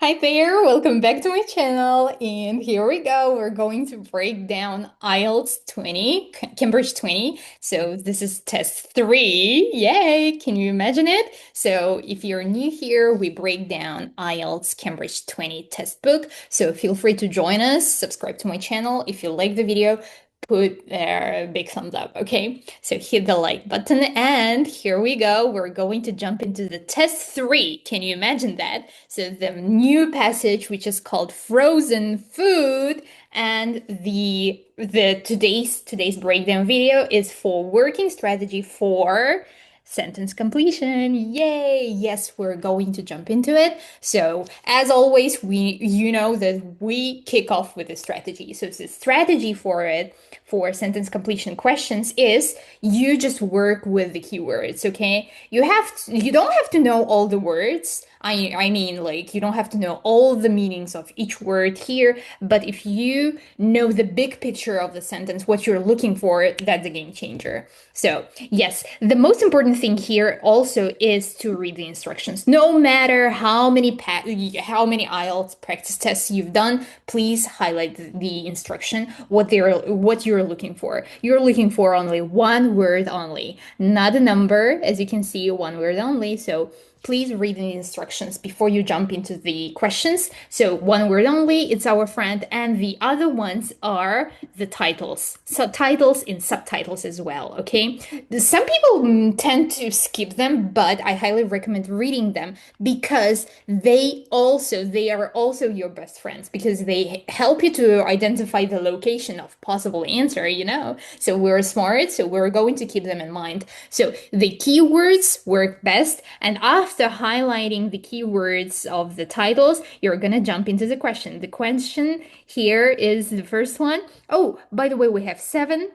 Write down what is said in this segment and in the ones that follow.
Hi there, welcome back to my channel. And here we go. We're going to break down IELTS 20, Cambridge 20. So this is test 3. Yay! Can you imagine it? So if you're new here, we break down IELTS Cambridge 20 test book. So feel free to join us, subscribe to my channel. If you like the video, put a big thumbs up, okay? So hit the like button and here we go. We're going to jump into the test 3. Can you imagine that? So the new passage, which is called frozen food, and the today's breakdown video is for working strategy for sentence completion. Yay! Yes, we're going to jump into it. So as always, you know that we kick off with a strategy. So the strategy for it, for sentence completion questions, is you just work with the keywords, okay? You don't have to know all the words. I mean, like, you don't have to know all the meanings of each word here, but if you know the big picture of the sentence, what you're looking for, that's a game changer. So yes, the most important thing here also is to read the instructions. No matter how many IELTS practice tests you've done, please highlight the instruction, what you're looking for. You're looking for only one word only, not a number, as you can see, one word only. So please read the instructions before you jump into the questions. So one word only, it's our friend, and the other ones are the titles, subtitles and subtitles as well, okay? Some people tend to skip them, but I highly recommend reading them because they are also your best friends because they help you to identify the location of possible answer, you know? So we're smart, so we're going to keep them in mind. So the keywords work best, and after highlighting the keywords of the titles, you're gonna jump into the question. The question here is the first one. Oh, by the way, we have 7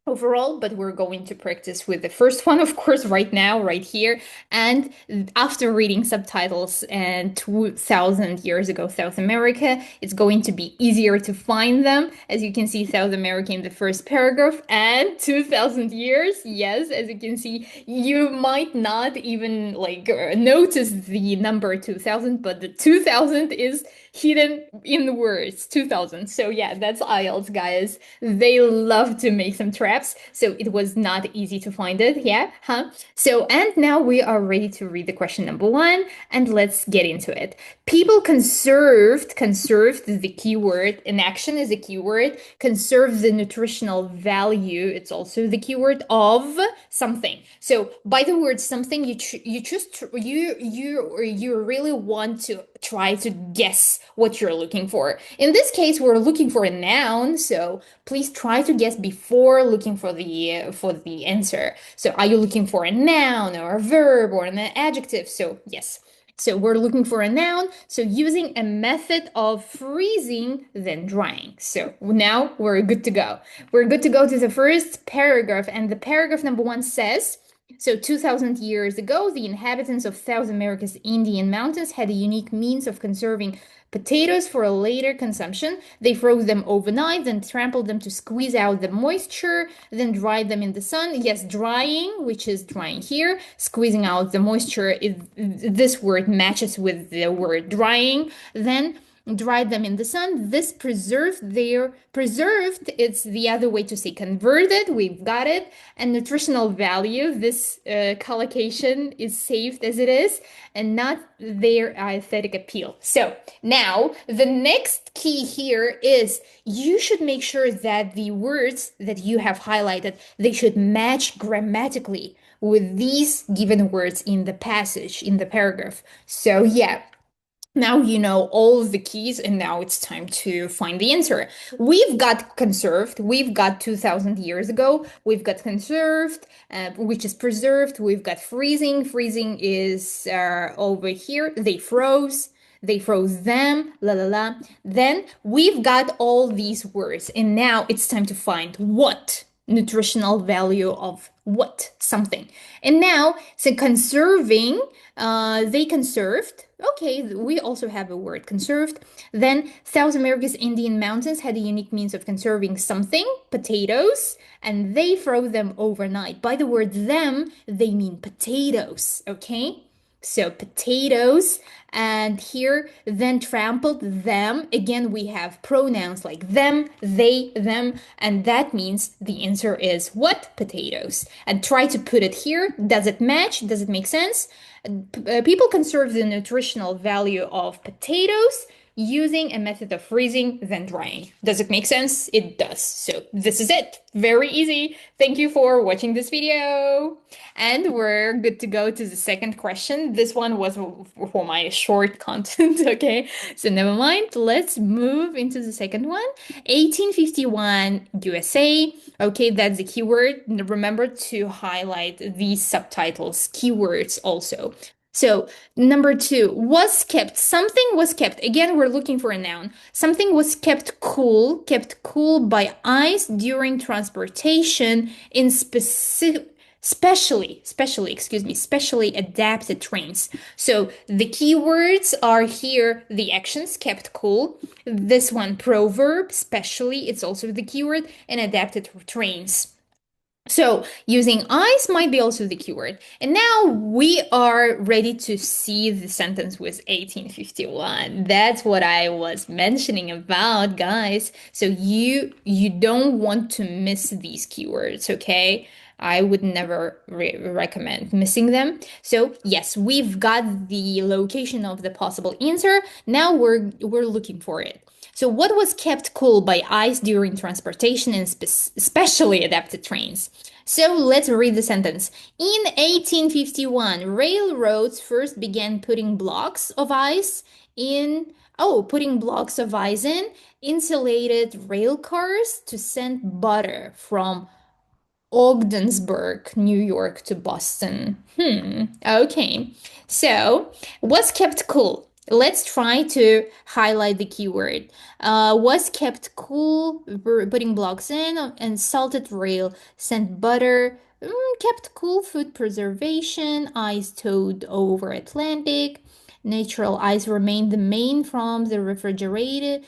overall, but we're going to practice with the first one, of course, right now, right here. And after reading subtitles and 2000 years ago, South America, it's going to be easier to find them. As you can see, South America in the first paragraph, and 2000 years. Yes, as you can see, you might not even like notice the number 2000, but the 2000 is hidden in the words 2000. So yeah, that's IELTS, guys. They love to make some traps, so it was not easy to find it. Yeah, huh? So, and now we are ready to read the question number 1, and let's get into it. People conserved the keyword. In action is a keyword. Conserve the nutritional value. It's also the keyword of something. So by the word something, you really want to try to guess what you're looking for. In this case, we're looking for a noun, so please try to guess before looking for the answer. So are you looking for a noun or a verb or an adjective? So yes. So we're looking for a noun, so using a method of freezing, then drying. So now we're good to go. We're good to go to the first paragraph, and the paragraph number 1 says, so 2000 years ago, the inhabitants of South America's Indian mountains had a unique means of conserving potatoes for a later consumption. They froze them overnight, then trampled them to squeeze out the moisture, then dried them in the sun. Yes, drying, which is drying here, squeezing out the moisture, this word matches with the word drying. Then dried them in the sun. This preserved, it's the other way to say converted, we've got it. And nutritional value, this collocation is saved as it is and not their aesthetic appeal. So now the next key here is you should make sure that the words that you have highlighted, they should match grammatically with these given words in the passage, in the paragraph. So yeah, now you know all the keys, and now it's time to find the answer. We've got conserved, we've got 2000 years ago, we've got conserved, which is preserved, we've got freezing, freezing is over here, they froze them, la la la. Then we've got all these words, and now it's time to find what nutritional value of what something. And now, so conserving, they conserved. Okay, we also have a word conserved. Then South America's Indian mountains had a unique means of conserving something, potatoes, and they froze them overnight. By the word them, they mean potatoes, okay? So potatoes, and here then trampled them. Again, we have pronouns like them, they, them, and that means the answer is what? Potatoes. And try to put it here. Does it match? Does it make sense? People conserve the nutritional value of potatoes using a method of freezing then drying. Does it make sense? It does. So this is it. Very easy. Thank you for watching this video. And we're good to go to the second question. This one was for my short content, okay? So never mind. Let's move into the second one. 1851 USA. Okay, that's the keyword. Remember to highlight these subtitles, keywords also. So number 2, was kept. Something was kept. Again, we're looking for a noun. Something was kept cool by ice during transportation in specially adapted trains. So the keywords are here, the actions kept cool. This one, proverb, specially, it's also the keyword, and adapted trains. So using ice might be also the keyword. And now we are ready to see the sentence with 1851. That's what I was mentioning about, guys. So you don't want to miss these keywords, okay? I would never recommend missing them. So yes, we've got the location of the possible answer. Now we're looking for it. So what was kept cool by ice during transportation in specially adapted trains? So let's read the sentence. In 1851, railroads first began putting blocks of ice in insulated rail cars to send butter from Ogdensburg, New York to Boston. Okay. So, was kept cool. Let's try to highlight the keyword. Was kept cool, putting blocks in, and salted rail, sent butter, kept cool, food preservation, ice towed over Atlantic. Natural ice remained the main from the refrigeration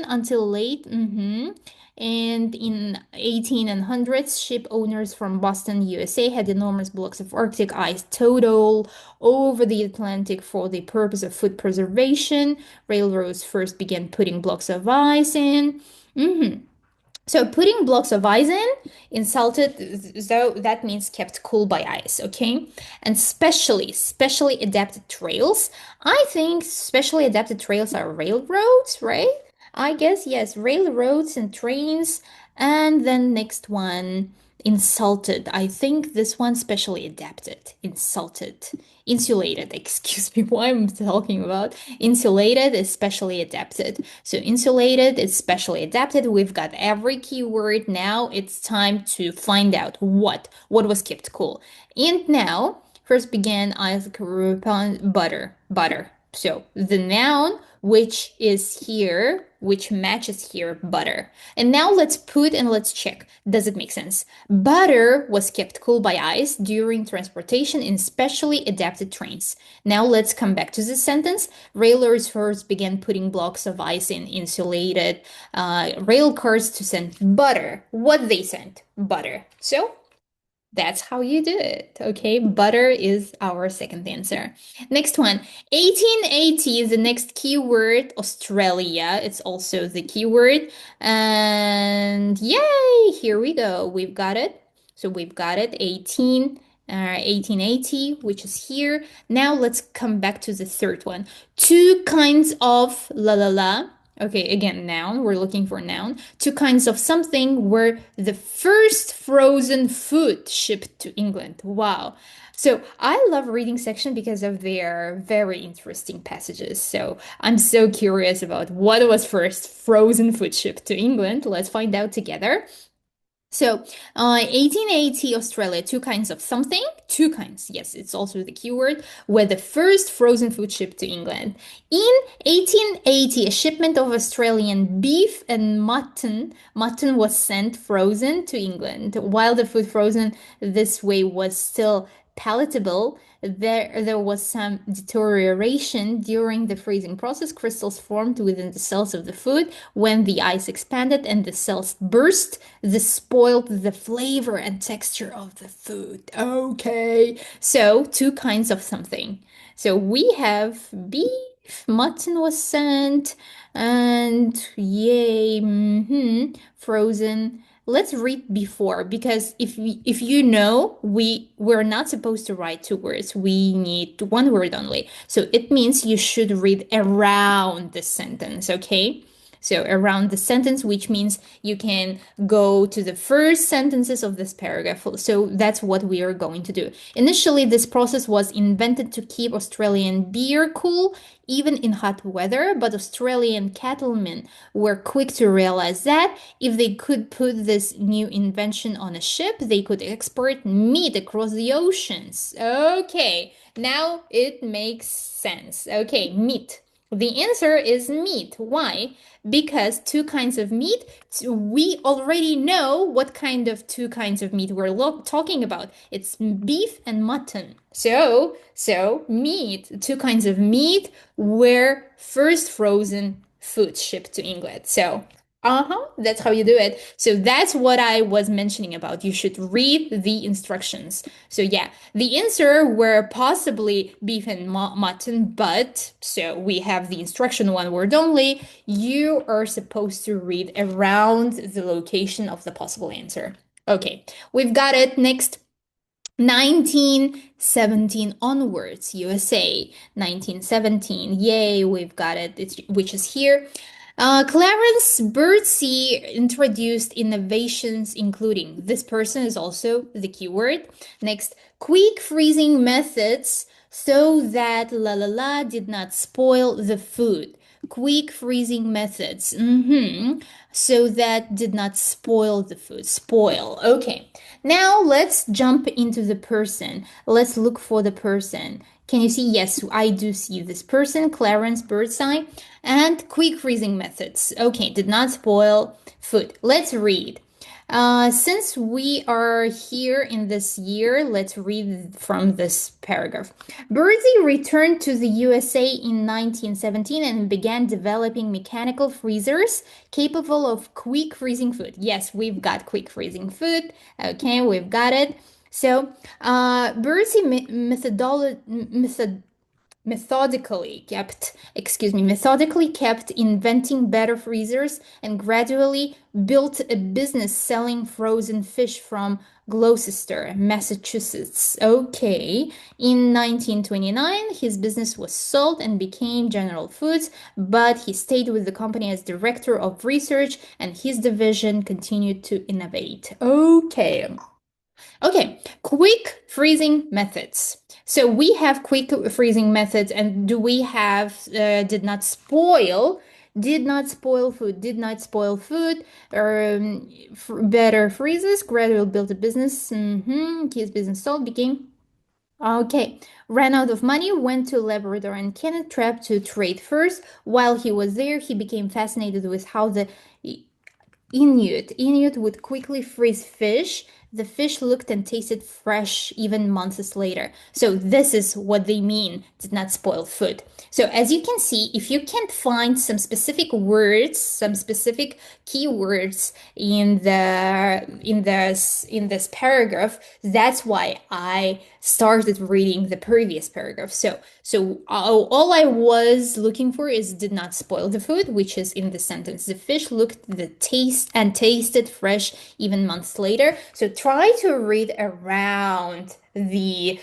until late. And in 1800s, ship owners from Boston, USA had enormous blocks of Arctic ice towed all over the Atlantic for the purpose of food preservation. Railroads first began putting blocks of ice in. So putting blocks of ice in salted, so that means kept cool by ice, okay? And specially adapted trails. I think specially adapted trails are railroads, right? I guess, yes, railroads and trains. And then next one, insulted. I think this one specially adapted. Insulted. Insulated, excuse me, what I'm talking about. Insulated is specially adapted. So insulated is specially adapted. We've got every keyword. Now it's time to find out what was kept cool. And now, first began ice butter. So the noun which is here, which matches here, butter. And now let's check. Does it make sense? Butter was kept cool by ice during transportation in specially adapted trains. Now let's come back to this sentence. Railroads first began putting blocks of ice in insulated rail cars to send butter. What they sent? Butter. So that's how you do it, okay? Butter is our second answer. Next one, 1880 is the next keyword, Australia. It's also the keyword. And yay, here we go. We've got it. So we've got it, 1880, which is here. Now let's come back to the third one. Two kinds of la. Okay, again, noun. We're looking for noun. Two kinds of something were the first frozen food shipped to England. Wow. So I love reading section because of their very interesting passages. So I'm so curious about what was first frozen food shipped to England. Let's find out together. So, 1880 Australia, two kinds of something, two kinds, yes, it's also the keyword, were the first frozen food shipped to England. In 1880, a shipment of Australian beef and mutton was sent frozen to England. While the food frozen this way was still palatable. There was some deterioration during the freezing process. Crystals formed within the cells of the food. When the ice expanded and the cells burst, this spoiled the flavor and texture of the food. Okay, so two kinds of something. So we have beef, mutton was sent, and yay, frozen. Let's read before, because if you know, we're not supposed to write two words. We need one word only. So it means you should read around the sentence, okay? So around the sentence, which means you can go to the first sentences of this paragraph. So that's what we are going to do. Initially, this process was invented to keep Australian beer cool, even in hot weather, but Australian cattlemen were quick to realize that if they could put this new invention on a ship, they could export meat across the oceans. Okay, now it makes sense. Okay, meat. The answer is meat. Why? Because two kinds of meat, we already know what kind of two kinds of meat we're talking about. It's beef and mutton. So meat, two kinds of meat were first frozen food shipped to England. So that's how you do it. So that's what I was mentioning about. You should read the instructions. So yeah, the answer were possibly beef and mutton, but so we have the instruction one word only. You are supposed to read around the location of the possible answer. Okay, we've got it. Next. 1917 onwards, USA. 1917, yay, we've got it, which is here. Clarence Birdsey introduced innovations, including this person is also the keyword. Next, quick freezing methods so that la la la did not spoil the food. Quick freezing methods. So that did not spoil the food. Spoil. Okay. Now let's jump into the person. Let's look for the person. Can you see? Yes, I do see this person, Clarence Birdseye. And quick freezing methods. Okay, did not spoil food. Let's read. Since we are here in this year, let's read from this paragraph. Birdsey returned to the USA in 1917 and began developing mechanical freezers capable of quick freezing food. Yes, we've got quick freezing food. Okay, we've got it. So, Birdsey methodically kept inventing better freezers and gradually built a business selling frozen fish from Gloucester, Massachusetts. Okay, in 1929, his business was sold and became General Foods, but he stayed with the company as director of research and his division continued to innovate. Okay, quick freezing methods. So we have quick freezing methods, and do we have did not spoil food, or better freezes, gradual built a business, his business sold, became, okay, ran out of money, went to Labrador and Kenneth Trapp to trade first. While he was there, he became fascinated with how the Inuit would quickly freeze fish. The fish looked and tasted fresh even months later. So this is what they mean, did not spoil food. So as you can see, if you can't find some specific words, some specific keywords in this paragraph, that's why I started reading the previous paragraph. So all I was looking for is did not spoil the food, which is in the sentence. The fish looked and tasted fresh even months later. So try to read around the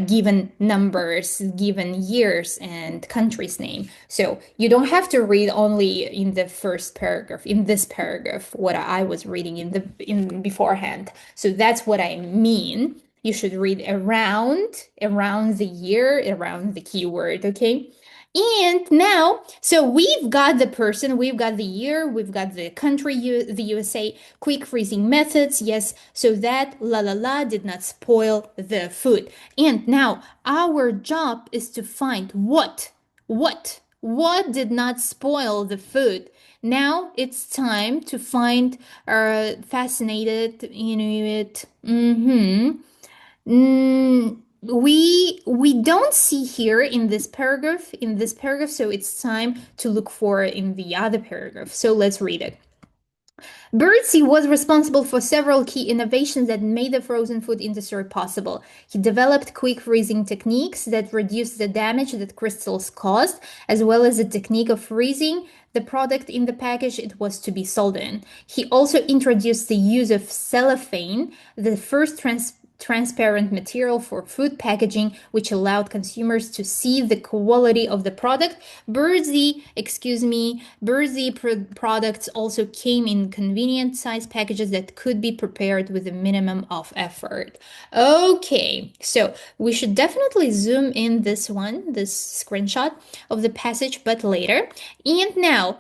given numbers, given years, and country's name. So you don't have to read only in the first paragraph, in this paragraph, what I was reading in beforehand. So that's what I mean. You should read around the year, around the keyword, okay? And now, so we've got the person, we've got the year, we've got the country, the USA, quick freezing methods, yes, so that la la la did not spoil the food. And now our job is to find what did not spoil the food. Now it's time to find our fascinated Inuit. we don't see here in this paragraph, so it's time to look for it in the other paragraph. So let's read it. Birdsey was responsible for several key innovations that made the frozen food industry possible. He developed quick freezing techniques that reduced the damage that crystals caused, as well as a technique of freezing the product in the package it was to be sold in. He also introduced the use of cellophane, the first transparent material for food packaging, which allowed consumers to see the quality of the product. Birdsey products also came in convenient size packages that could be prepared with a minimum of effort. Okay, so we should definitely zoom in this screenshot of the passage, but later. And now,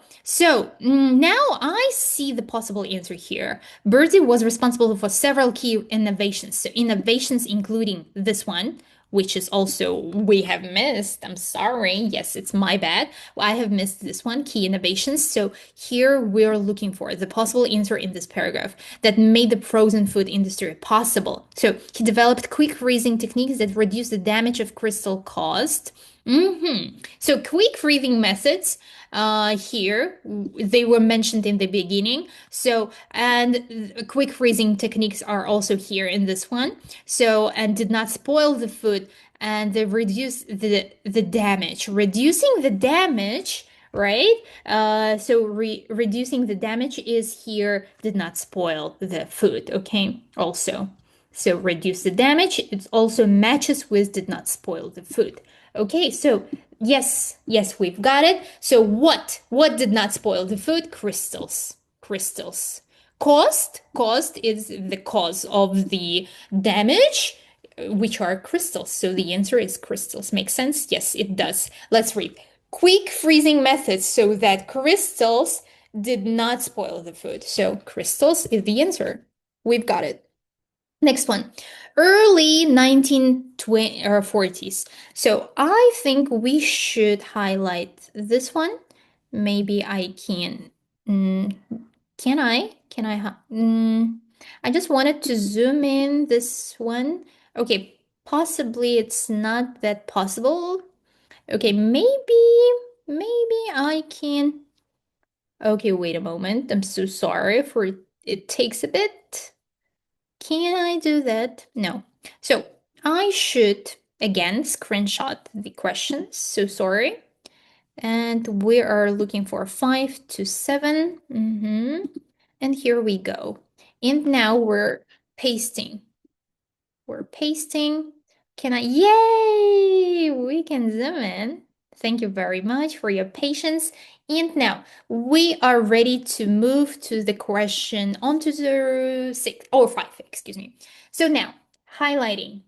now I see the possible answer here. Birdsey was responsible for several key innovations. So innovations including this one, which is also we have missed. I'm sorry. Yes, it's my bad. I have missed this one, key innovations. So here we're looking for the possible answer in this paragraph that made the frozen food industry possible. So he developed quick freezing techniques that reduced the damage of crystal caused. So quick freezing methods here, they were mentioned in the beginning. So, and quick freezing techniques are also here in this one. So, and did not spoil the food, and they reduce the damage. Reducing the damage, right? Reducing the damage is here, did not spoil the food, okay? Also, so reduce the damage, it also matches with did not spoil the food. Okay, so yes, we've got it. So what did not spoil the food? Crystals. Cost is the cause of the damage, which are crystals. So the answer is crystals. Makes sense? Yes, it does. Let's read. Quick freezing methods so that crystals did not spoil the food. So crystals is the answer. We've got it. Next one, early 1940s. So I think we should highlight this one. Maybe I can. Can I? I just wanted to zoom in this one. Okay, possibly it's not that possible. Okay, maybe I can. Okay, wait a moment. I'm so sorry for it takes a bit. Can I do that? No. So I should, again, screenshot the questions. So sorry. And we are looking for 5 to 7. And here we go. And now we're pasting. Yay! We can zoom in. Thank you very much for your patience. And now we are ready to move to the question onto the 5, excuse me. So now highlighting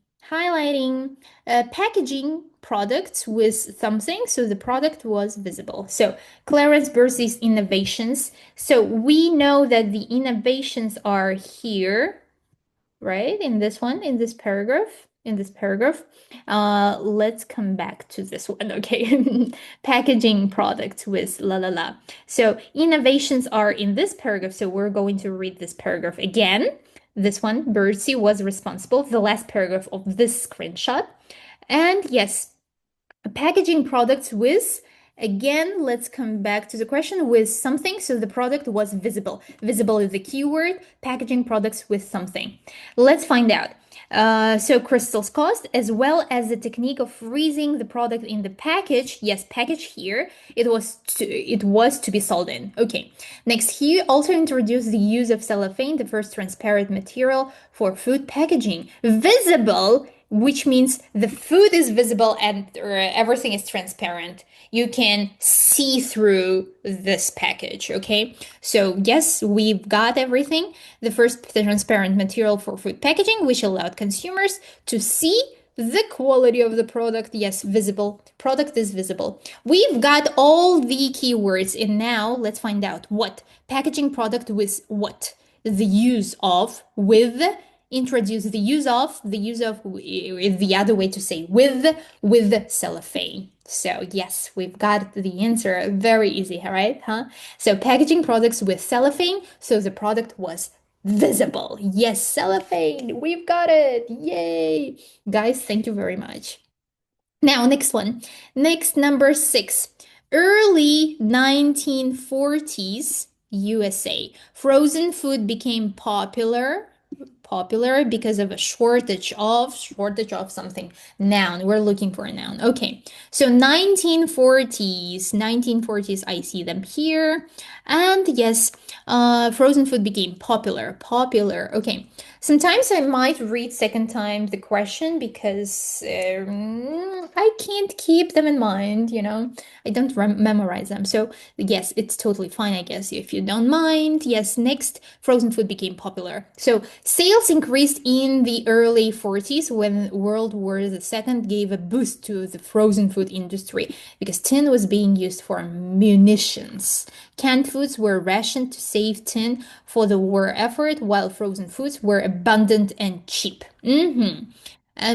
packaging products with something, so the product was visible. So Clarence Birdsey's innovations. So we know that the innovations are here, right? In this paragraph. Let's come back to this one, okay? Packaging products with la. So innovations are in this paragraph, so we're going to read this paragraph again. This one, Birdsey was responsible, the last paragraph of this screenshot. And yes, packaging products with, again, let's come back to the question, with something, so the product was visible. Visible is the keyword, packaging products with something. Let's find out. So crystals cost, as well as the technique of freezing the product in the package. Yes, package here, it was to be sold in. Okay, next, he also introduced the use of cellophane, the first transparent material for food packaging. Visible, which means the food is visible and everything is transparent. You can see through this package, okay? So yes, we've got everything. The first transparent material for food packaging, which allowed consumers to see the quality of the product. Yes, visible. Product is visible. We've got all the keywords, and now let's find out what. Packaging product with what? The use of, with, introduce the use of is the other way to say with cellophane. So yes, we've got the answer. Very easy, right? So packaging products with cellophane, so the product was visible. Yes, cellophane. We've got it. Yay. Guys, thank you very much. Now, next one. Next, number 6. Early 1940s USA. Frozen food became popular because of a shortage of something. Noun. We're looking for a noun. Okay. So 1940s, I see them here. And yes, frozen food became popular. Okay. Sometimes I might read second time the question because I can't keep them in mind, I don't memorize them. So yes, it's totally fine, I guess, if you don't mind. Yes, next, frozen food became popular. So sales increased in the early 40s when World War II gave a boost to the frozen food industry because tin was being used for munitions. Canned foods were rationed to save tin for the war effort, while frozen foods were abundant and cheap. And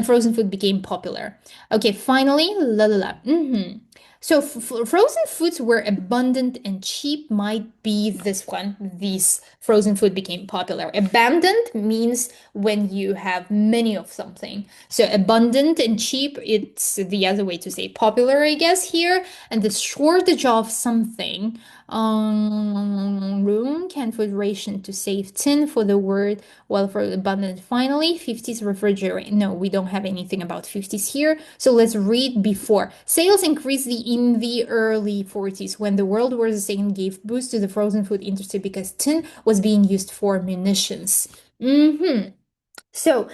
frozen food became popular. Okay, finally, So frozen foods were abundant and cheap might be this one. These frozen food became popular. Abundant means when you have many of something. So abundant and cheap, it's the other way to say popular, I guess, here. And the shortage of something. Canned food ration to save tin for the word, while for abundant. Finally, 50s refrigerator. No, we don't have anything about 50s here. So let's read before. Sales increased in the early 40s when the World War II gave boost to the frozen food industry because tin was being used for munitions. So,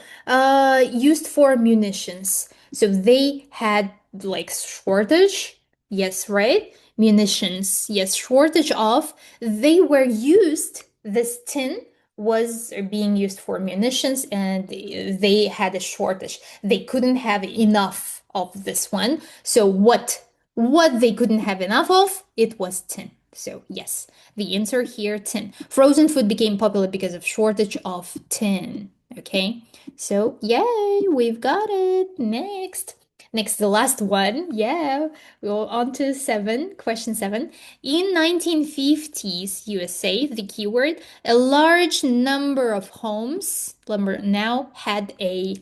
used for munitions. So they had like shortage. Yes, right? Munitions. Yes, shortage of. They were used. This tin was being used for munitions and they had a shortage. They couldn't have enough of this one. So what they couldn't have enough of, it was tin. So yes, the answer here, tin. Frozen food became popular because of shortage of tin. Okay, so yay, we've got it. Next, the last one. Yeah, we're on to question 7. In 1950s USA, the keyword, a large number of homes, now had a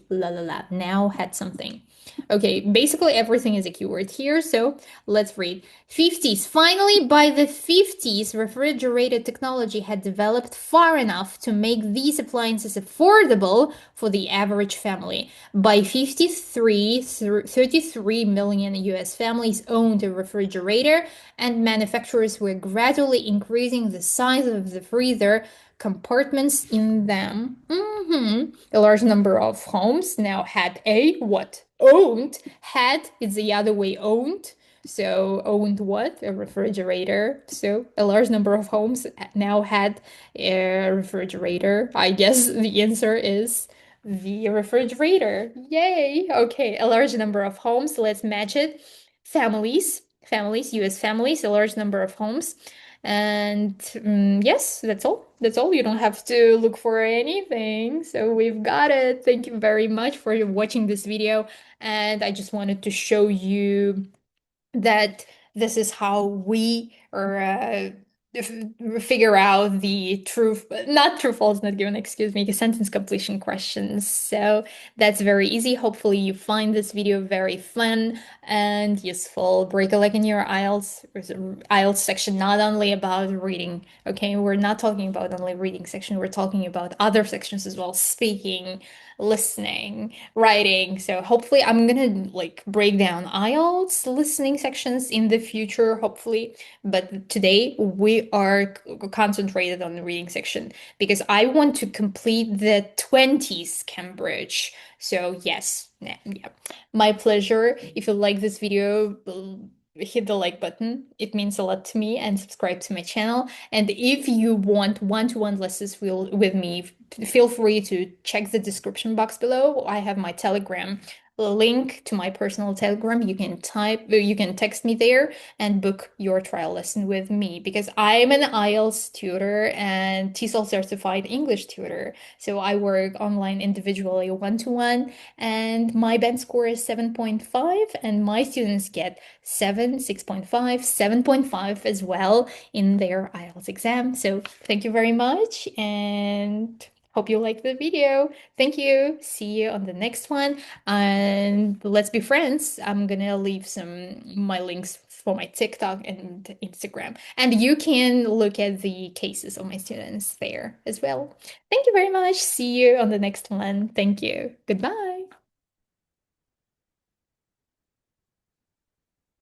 now had something. Okay, basically everything is a keyword here, so let's read. 50s. Finally, by the 50s, refrigerated technology had developed far enough to make these appliances affordable for the average family. By 53, 33 million US families owned a refrigerator, and manufacturers were gradually increasing the size of the freezer compartments in them. A large number of homes now had a what? Owned. Had is the other way, owned. So owned what? A refrigerator. So a large number of homes now had a refrigerator. I guess the answer is the refrigerator. Yay. Okay, a large number of homes. Let's match it. Families, US families, a large number of homes. And yes, that's all. That's all. You don't have to look for anything. So we've got it. Thank you very much for watching this video. And I just wanted to show you that this is how we figure out the not true, false, not given, excuse me, sentence completion questions. So that's very easy. Hopefully you find this video very fun and useful. Break a leg in your IELTS. There's an IELTS section not only about reading. Okay, we're not talking about only reading section. We're talking about other sections as well, speaking, listening, writing. So hopefully I'm gonna like break down IELTS listening sections in the future, hopefully. But today we are concentrated on the reading section because I want to complete the 20s Cambridge. So yes, yeah, my pleasure. If you like this video, hit the like button. It means a lot to me, and subscribe to my channel. And if you want one-to-one lessons with me, feel free to check the description box below. I have my Telegram link to my personal Telegram. You can text me there and book your trial lesson with me because I'm an IELTS tutor and TESOL certified English tutor. So I work online individually one-to-one, and my band score is 7.5, and my students get 7, 6.5, 7.5 as well in their IELTS exam. So thank you very much and hope you like the video. Thank you. See you on the next one. And let's be friends. I'm gonna leave my links for my TikTok and Instagram. And you can look at the cases of my students there as well. Thank you very much. See you on the next one. Thank you. Goodbye.